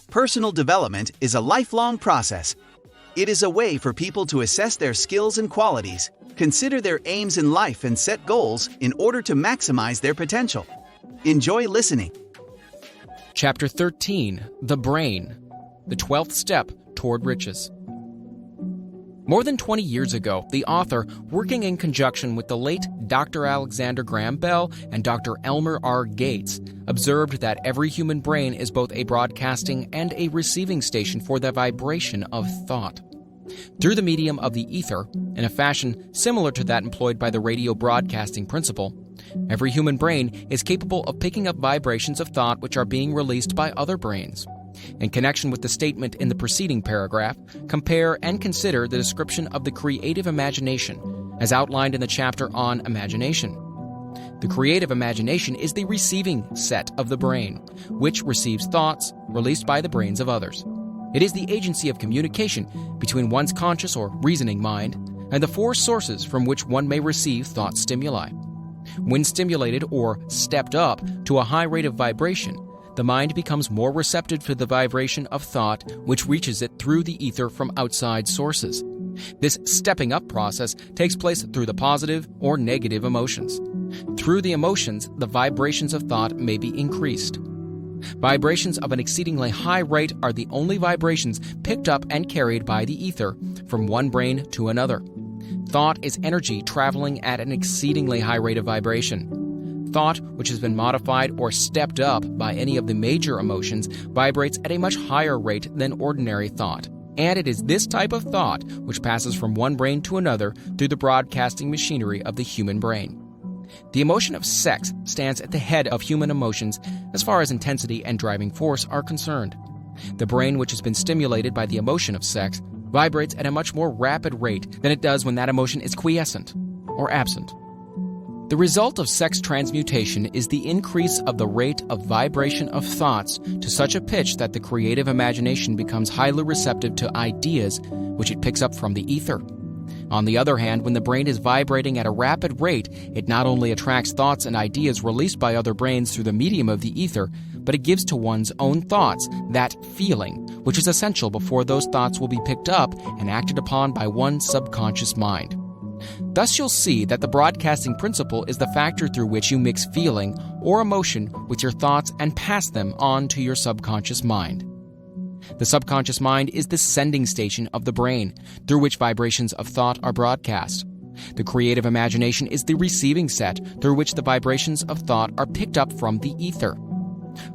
Personal development is a lifelong process. It is a way for people to assess their skills and qualities, consider their aims in life and set goals in order to maximize their potential. Enjoy listening. Chapter 13, The Brain, the 12th Step Toward Riches. More than 20 years ago, the author, working in conjunction with the late Dr. Alexander Graham Bell and Dr. Elmer R. Gates, observed that every human brain is both a broadcasting and a receiving station for the vibration of thought. Through the medium of the ether, in a fashion similar to that employed by the radio broadcasting principle, every human brain is capable of picking up vibrations of thought which are being released by other brains. In connection with the statement in the preceding paragraph, compare and consider the description of the creative imagination, as outlined in the chapter on imagination. The creative imagination is the receiving set of the brain, which receives thoughts released by the brains of others. It is the agency of communication between one's conscious or reasoning mind and the four sources from which one may receive thought stimuli. When stimulated or stepped up to a high rate of vibration, the mind becomes more receptive to the vibration of thought which reaches it through the ether from outside sources. This stepping up process takes place through the positive or negative emotions. Through the emotions, the vibrations of thought may be increased. Vibrations of an exceedingly high rate are the only vibrations picked up and carried by the ether from one brain to another. Thought is energy traveling at an exceedingly high rate of vibration. Thought, which has been modified or stepped up by any of the major emotions, vibrates at a much higher rate than ordinary thought. And it is this type of thought which passes from one brain to another through the broadcasting machinery of the human brain. The emotion of sex stands at the head of human emotions as far as intensity and driving force are concerned. The brain, which has been stimulated by the emotion of sex, vibrates at a much more rapid rate than it does when that emotion is quiescent or absent. The result of sex transmutation is the increase of the rate of vibration of thoughts to such a pitch that the creative imagination becomes highly receptive to ideas which it picks up from the ether. On the other hand, when the brain is vibrating at a rapid rate, it not only attracts thoughts and ideas released by other brains through the medium of the ether, but it gives to one's own thoughts that feeling, which is essential before those thoughts will be picked up and acted upon by one's subconscious mind. Thus you'll see that the broadcasting principle is the factor through which you mix feeling or emotion with your thoughts and pass them on to your subconscious mind. The subconscious mind is the sending station of the brain, through which vibrations of thought are broadcast. The creative imagination is the receiving set, through which the vibrations of thought are picked up from the ether.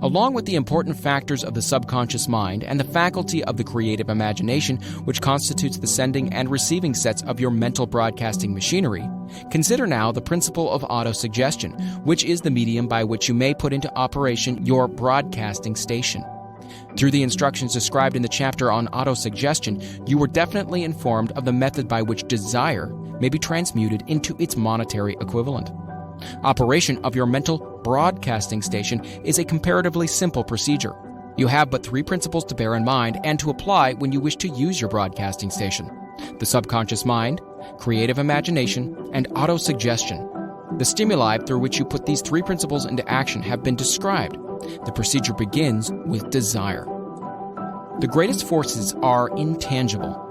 Along with the important factors of the subconscious mind and the faculty of the creative imagination, which constitutes the sending and receiving sets of your mental broadcasting machinery, consider now the principle of autosuggestion, which is the medium by which you may put into operation your broadcasting station. Through the instructions described in the chapter on autosuggestion, you were definitely informed of the method by which desire may be transmuted into its monetary equivalent. Operation of your mental broadcasting station is a comparatively simple procedure. You have but three principles to bear in mind and to apply when you wish to use your broadcasting station: the subconscious mind, creative imagination, and autosuggestion. The stimuli through which you put these three principles into action have been described. The procedure begins with desire. The greatest forces are intangible.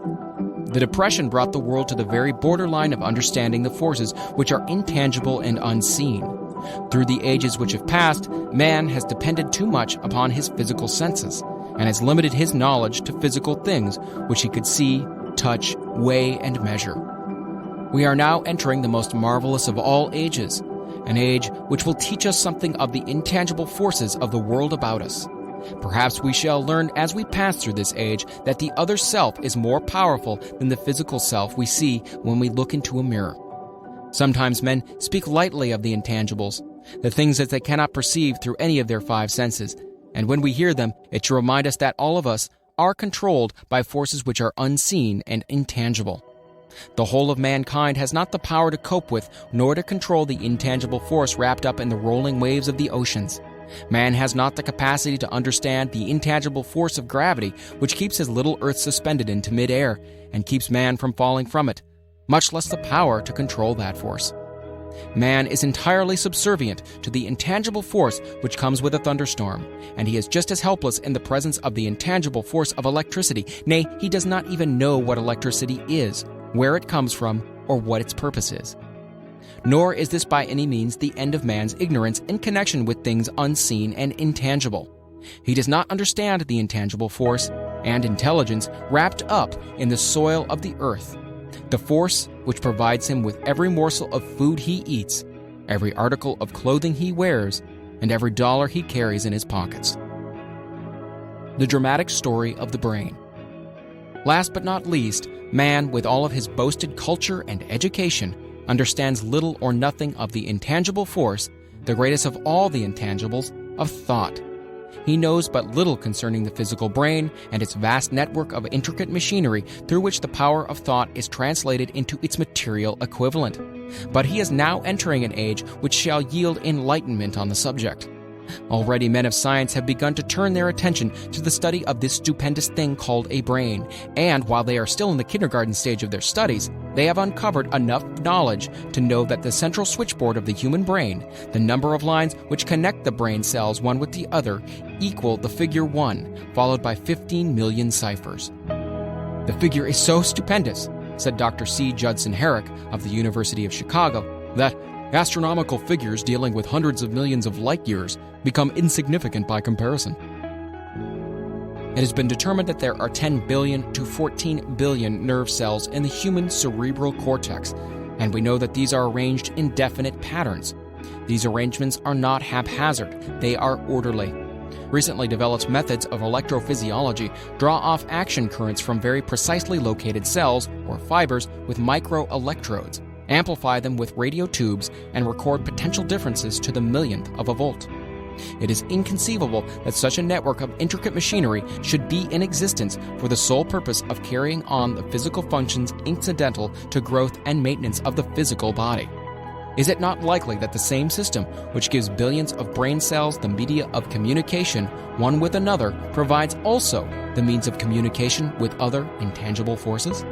The Depression brought the world to the very borderline of understanding the forces which are intangible and unseen. Through the ages which have passed, man has depended too much upon his physical senses and has limited his knowledge to physical things which he could see, touch, weigh, and measure. We are now entering the most marvelous of all ages, an age which will teach us something of the intangible forces of the world about us. Perhaps we shall learn as we pass through this age that the other self is more powerful than the physical self we see when we look into a mirror. Sometimes men speak lightly of the intangibles, the things that they cannot perceive through any of their five senses, and when we hear them, it should remind us that all of us are controlled by forces which are unseen and intangible. The whole of mankind has not the power to cope with nor to control the intangible force wrapped up in the rolling waves of the oceans. Man has not the capacity to understand the intangible force of gravity which keeps his little earth suspended into mid-air and keeps man from falling from it, much less the power to control that force. Man is entirely subservient to the intangible force which comes with a thunderstorm, and he is just as helpless in the presence of the intangible force of electricity. Nay, he does not even know what electricity is, where it comes from, or what its purpose is. Nor is this by any means the end of man's ignorance in connection with things unseen and intangible. He does not understand the intangible force and intelligence wrapped up in the soil of the earth, the force which provides him with every morsel of food he eats, every article of clothing he wears, and every dollar he carries in his pockets. The dramatic story of the brain. Last but not least, man, with all of his boasted culture and education, understands little or nothing of the intangible force, the greatest of all the intangibles, of thought. He knows but little concerning the physical brain and its vast network of intricate machinery through which the power of thought is translated into its material equivalent. But he is now entering an age which shall yield enlightenment on the subject. Already men of science have begun to turn their attention to the study of this stupendous thing called a brain, and while they are still in the kindergarten stage of their studies, they have uncovered enough knowledge to know that the central switchboard of the human brain, the number of lines which connect the brain cells one with the other, equal the figure 1, followed by 15 million ciphers. The figure is so stupendous, said Dr. C. Judson Herrick of the University of Chicago, that astronomical figures dealing with hundreds of millions of light years become insignificant by comparison. It has been determined that there are 10 billion to 14 billion nerve cells in the human cerebral cortex, and we know that these are arranged in definite patterns. These arrangements are not haphazard, they are orderly. Recently developed methods of electrophysiology draw off action currents from very precisely located cells or fibers with microelectrodes, amplify them with radio tubes, and record potential differences to the millionth of a volt. It is inconceivable that such a network of intricate machinery should be in existence for the sole purpose of carrying on the physical functions incidental to growth and maintenance of the physical body. Is it not likely that the same system, which gives billions of brain cells the media of communication one with another, provides also the means of communication with other intangible forces?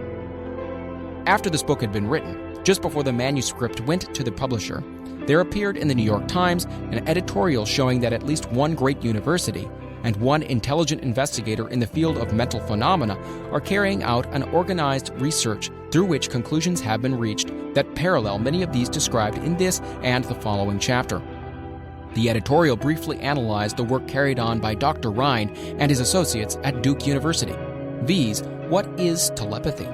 After this book had been written, just before the manuscript went to the publisher, there appeared in the New York Times an editorial showing that at least one great university and one intelligent investigator in the field of mental phenomena are carrying out an organized research through which conclusions have been reached that parallel many of these described in this and the following chapter. The editorial briefly analyzed the work carried on by Dr. Rhind and his associates at Duke University, viz., what is telepathy?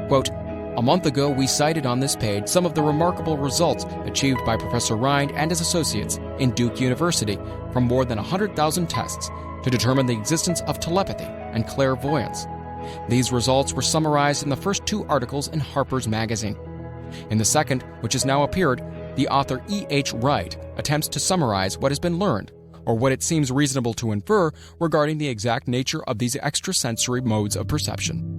Quote, "A month ago, we cited on this page some of the remarkable results achieved by Professor Rhind and his associates in Duke University from more than 100,000 tests to determine the existence of telepathy and clairvoyance. These results were summarized in the first 2 articles in Harper's Magazine. In the second, which has now appeared, the author E.H. Wright attempts to summarize what has been learned, or what it seems reasonable to infer regarding the exact nature of these extrasensory modes of perception.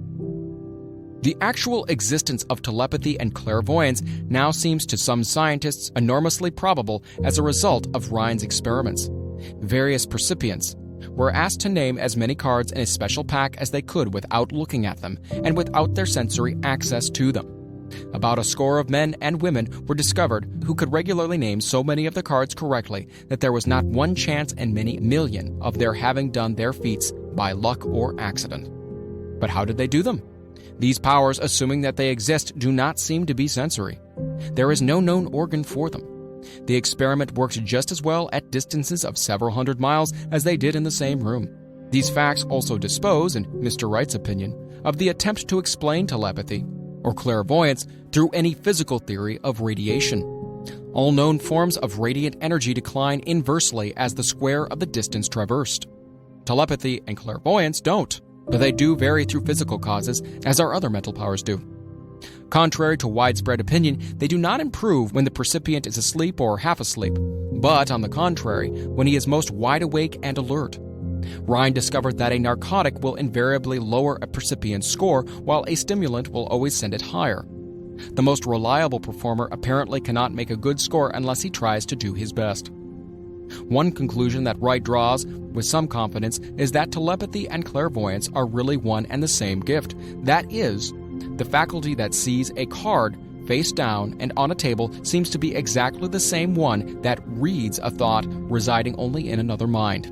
The actual existence of telepathy and clairvoyance now seems to some scientists enormously probable as a result of Rhind's experiments. Various percipients were asked to name as many cards in a special pack as they could without looking at them and without their sensory access to them. About a score of men and women were discovered who could regularly name so many of the cards correctly that there was not one chance in many million of their having done their feats by luck or accident. But how did they do them? These powers, assuming that they exist, do not seem to be sensory. There is no known organ for them. The experiment worked just as well at distances of several hundred miles as they did in the same room. These facts also dispose, in Mr. Wright's opinion, of the attempt to explain telepathy or clairvoyance through any physical theory of radiation. All known forms of radiant energy decline inversely as the square of the distance traversed. Telepathy and clairvoyance don't, but they do vary through physical causes, as our other mental powers do. Contrary to widespread opinion, they do not improve when the percipient is asleep or half asleep, but, on the contrary, when he is most wide awake and alert. Rhind discovered that a narcotic will invariably lower a percipient's score, while a stimulant will always send it higher. The most reliable performer apparently cannot make a good score unless he tries to do his best. One conclusion that Wright draws with some confidence is that telepathy and clairvoyance are really one and the same gift. That is, the faculty that sees a card face down and on a table seems to be exactly the same one that reads a thought residing only in another mind.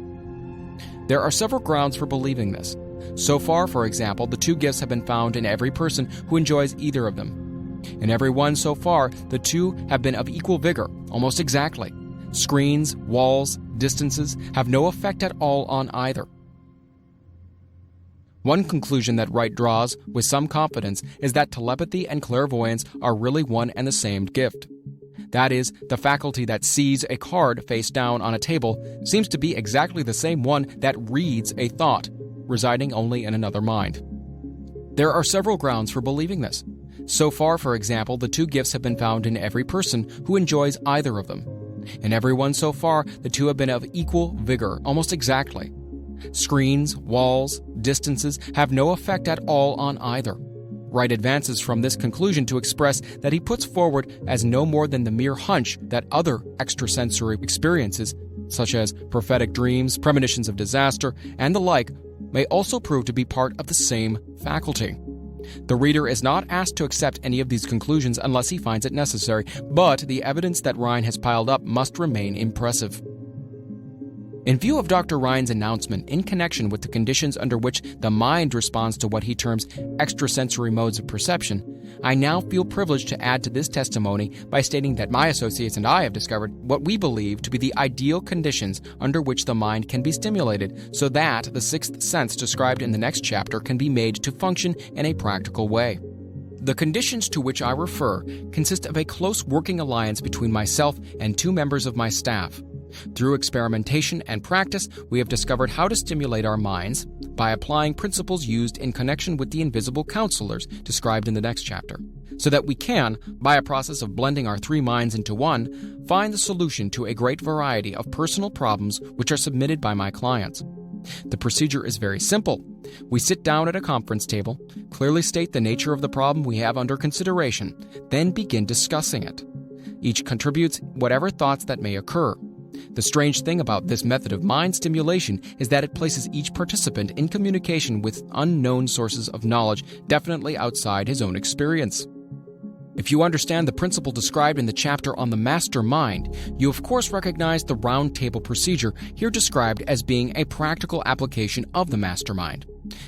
There are several grounds for believing this. So far, for example, the two gifts have been found in every person who enjoys either of them. In every one so far, the two have been of equal vigor, almost exactly. Screens, walls, distances have no effect at all on either. One conclusion that Wright draws with some confidence is that telepathy and clairvoyance are really one and the same gift. That is, the faculty that sees a card face down on a table seems to be exactly the same one that reads a thought, residing only in another mind. There are several grounds for believing this. So far, for example, the two gifts have been found in every person who enjoys either of them. In every one so far, the two have been of equal vigor, almost exactly. Screens, walls, distances have no effect at all on either. Wright advances from this conclusion to express that he puts forward as no more than the mere hunch that other extrasensory experiences, such as prophetic dreams, premonitions of disaster, and the like, may also prove to be part of the same faculty. The reader is not asked to accept any of these conclusions unless he finds it necessary, but the evidence that Ryan has piled up must remain impressive. In view of Dr. Ryan's announcement in connection with the conditions under which the mind responds to what he terms extrasensory modes of perception, I now feel privileged to add to this testimony by stating that my associates and I have discovered what we believe to be the ideal conditions under which the mind can be stimulated so that the sixth sense described in the next chapter can be made to function in a practical way. The conditions to which I refer consist of a close working alliance between myself and two members of my staff. Through experimentation and practice, we have discovered how to stimulate our minds by applying principles used in connection with the invisible counselors described in the next chapter, so that we can, by a process of blending our three minds into one, find the solution to a great variety of personal problems which are submitted by my clients. The procedure is very simple. We sit down at a conference table, clearly state the nature of the problem we have under consideration, then begin discussing it. Each contributes whatever thoughts that may occur. The strange thing about this method of mind stimulation is that it places each participant in communication with unknown sources of knowledge definitely outside his own experience. If you understand the principle described in the chapter on the master mind, you of course recognize the round table procedure here described as being a practical application of the mastermind.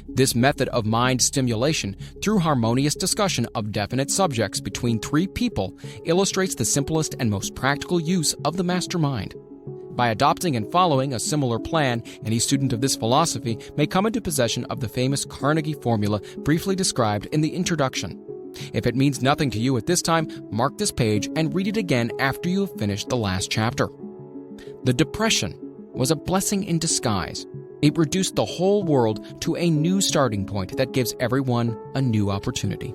This method of mind stimulation, through harmonious discussion of definite subjects between three people, illustrates the simplest and most practical use of the mastermind. By adopting and following a similar plan, any student of this philosophy may come into possession of the famous Carnegie formula briefly described in the introduction. If it means nothing to you at this time, mark this page and read it again after you have finished the last chapter. The Depression was a blessing in disguise. It reduced the whole world to a new starting point that gives everyone a new opportunity.